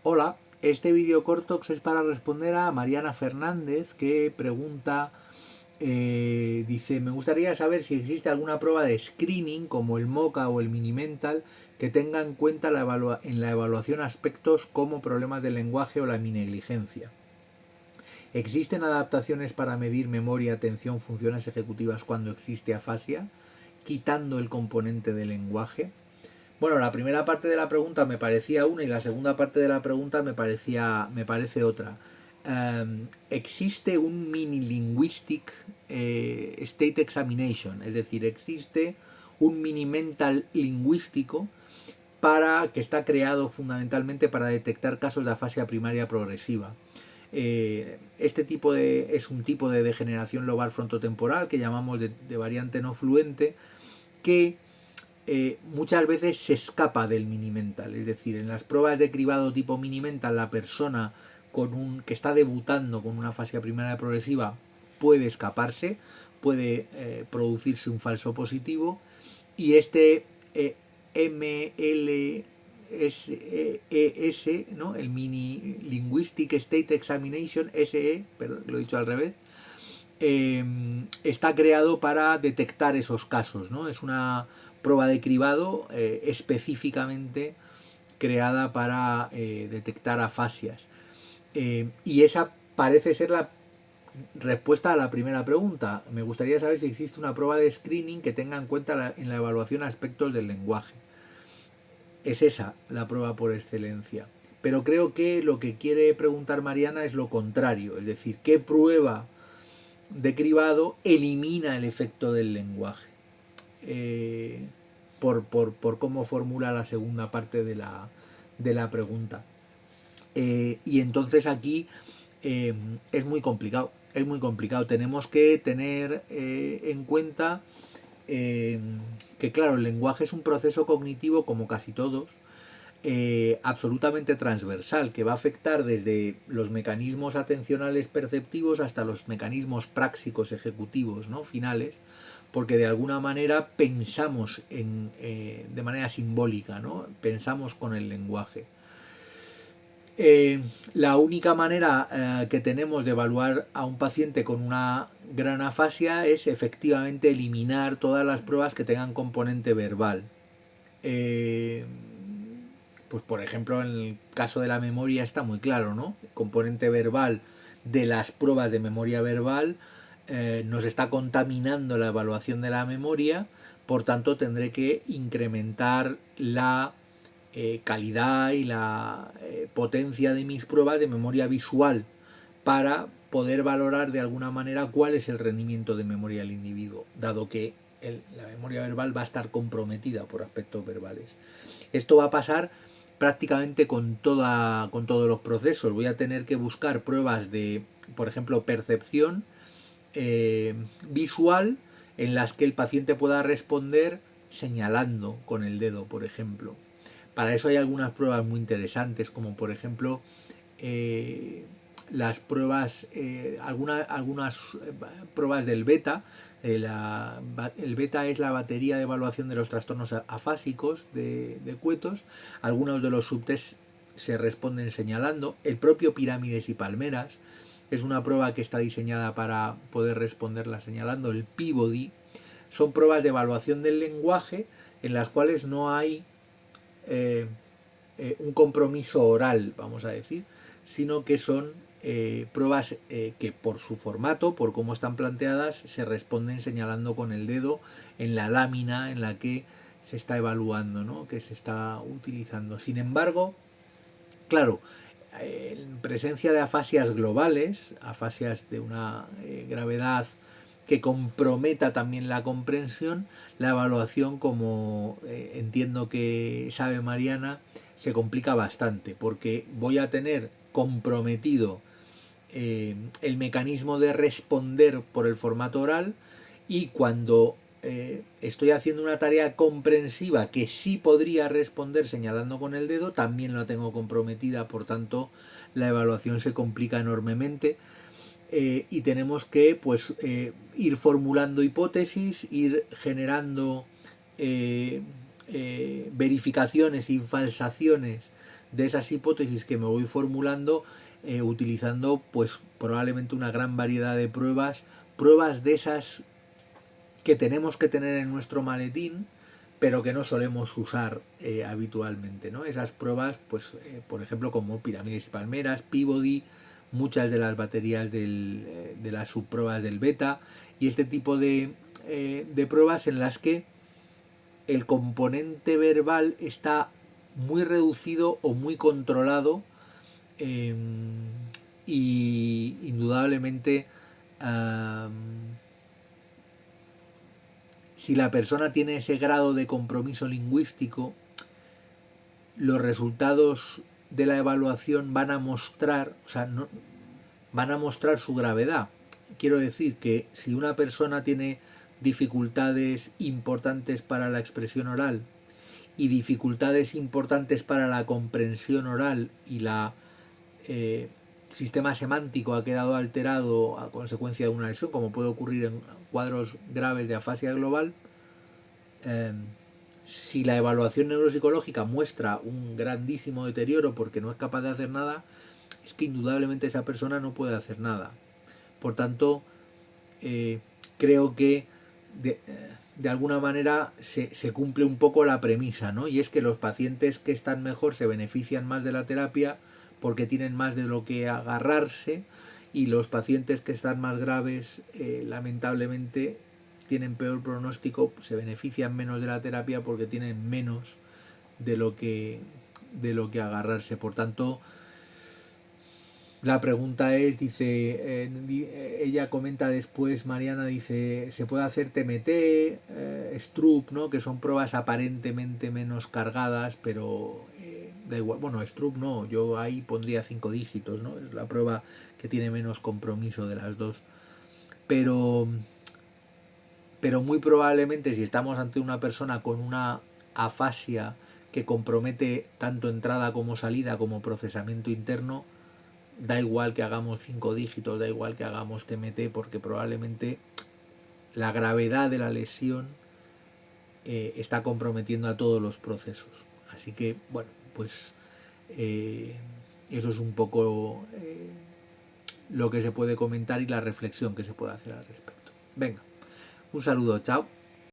Hola, este vídeo corto es para responder a Mariana Fernández que pregunta, dice, me gustaría saber si existe alguna prueba de screening como el MOCA o el Minimental que tenga en cuenta en la evaluación aspectos como problemas del lenguaje o la negligencia. ¿Existen adaptaciones para medir memoria, atención, funciones ejecutivas cuando existe afasia, quitando el componente del lenguaje? Bueno, la primera parte de la pregunta me parecía una y la segunda parte de la pregunta me parece otra. Existe un mini linguistic state examination, es decir, existe un mini mental lingüístico que está creado fundamentalmente para detectar casos de afasia primaria progresiva. Es un tipo de degeneración lobar frontotemporal que llamamos de variante no fluente, que muchas veces se escapa del minimental. Es decir, en las pruebas de cribado tipo minimental, la persona que está debutando con una afasia primaria progresiva puede escaparse, puede producirse un falso positivo, y este MLSES, ¿no? El Mini Linguistic State Examination, SE, perdón, lo he dicho al revés, está creado para detectar esos casos, ¿no? Es una prueba de cribado específicamente creada para detectar afasias. Y esa parece ser la respuesta a la primera pregunta. Me gustaría saber si existe una prueba de screening que tenga en cuenta en la evaluación aspectos del lenguaje. Es esa la prueba por excelencia. Pero creo que lo que quiere preguntar Mariana es lo contrario, es decir, ¿qué prueba de cribado elimina el efecto del lenguaje? Por cómo formula la segunda parte de la pregunta. Y entonces aquí es muy complicado. Es muy complicado. Tenemos que tener en cuenta que, claro, el lenguaje es un proceso cognitivo, como casi todos, absolutamente transversal, que va a afectar desde los mecanismos atencionales perceptivos hasta los mecanismos prácticos ejecutivos, ¿no? Finales, porque de alguna manera pensamos de manera simbólica, ¿no? Pensamos con el lenguaje. La única manera que tenemos de evaluar a un paciente con una gran afasia es efectivamente eliminar todas las pruebas que tengan componente verbal. Pues por ejemplo, en el caso de la memoria está muy claro, ¿no? El componente verbal de las pruebas de memoria verbal nos está contaminando la evaluación de la memoria, por tanto tendré que incrementar la calidad y la potencia de mis pruebas de memoria visual para poder valorar de alguna manera cuál es el rendimiento de memoria del individuo, dado que la memoria verbal va a estar comprometida por aspectos verbales. Esto va a pasar prácticamente con todos los procesos. Voy a tener que buscar pruebas de, por ejemplo, percepción visual en las que el paciente pueda responder señalando con el dedo, por ejemplo. Para eso hay algunas pruebas muy interesantes, como por ejemplo las pruebas, algunas pruebas del beta. El beta es la batería de evaluación de los trastornos afásicos de Quetos. Algunos de los subtests se responden señalando. El propio pirámides y palmeras es una prueba que está diseñada para poder responderla señalando. El Peabody son pruebas de evaluación del lenguaje en las cuales no hay un compromiso oral, vamos a decir, sino que son pruebas que por su formato, por cómo están planteadas, se responden señalando con el dedo en la lámina en la que se está evaluando, ¿no? Que se está utilizando. Sin embargo, claro, en presencia de afasias globales, afasias de una gravedad que comprometa también la comprensión, la evaluación, como entiendo que sabe Mariana, se complica bastante, porque voy a tener comprometido el mecanismo de responder por el formato oral, y cuando estoy haciendo una tarea comprensiva que sí podría responder señalando con el dedo, también la tengo comprometida, por tanto la evaluación se complica enormemente. Y tenemos que ir formulando hipótesis, ir generando verificaciones y falsaciones de esas hipótesis que me voy formulando, utilizando pues probablemente una gran variedad de pruebas de esas que tenemos que tener en nuestro maletín, pero que no solemos usar habitualmente, ¿no? Esas pruebas, pues, por ejemplo, como pirámides y palmeras, Peabody, muchas de las baterías de las subpruebas del beta, y este tipo de pruebas en las que el componente verbal está muy reducido o muy controlado, eh, y indudablemente si la persona tiene ese grado de compromiso lingüístico, los resultados de la evaluación van a mostrar, o sea, no, van a mostrar su gravedad. Quiero decir que si una persona tiene dificultades importantes para la expresión oral y dificultades importantes para la comprensión oral y la sistema semántico ha quedado alterado a consecuencia de una lesión, como puede ocurrir en cuadros graves de afasia global, si la evaluación neuropsicológica muestra un grandísimo deterioro porque no es capaz de hacer nada, es que indudablemente esa persona no puede hacer nada. Por tanto, creo que de alguna manera se cumple un poco la premisa, ¿no? Y es que los pacientes que están mejor se benefician más de la terapia porque tienen más de lo que agarrarse, y los pacientes que están más graves, lamentablemente, tienen peor pronóstico, se benefician menos de la terapia porque tienen menos de lo que agarrarse. Por tanto, la pregunta es, dice, ella comenta después, Mariana dice, se puede hacer TMT, Stroop, ¿no? Que son pruebas aparentemente menos cargadas, pero da igual. Bueno, Stroop no, yo ahí pondría 5 dígitos, ¿no? Es la prueba que tiene menos compromiso de las dos. Pero muy probablemente si estamos ante una persona con una afasia que compromete tanto entrada como salida como procesamiento interno, da igual que hagamos 5 dígitos, da igual que hagamos TMT, porque probablemente la gravedad de la lesión está comprometiendo a todos los procesos. Así que, bueno, pues eso es un poco lo que se puede comentar y la reflexión que se puede hacer al respecto. Venga, un saludo, chao.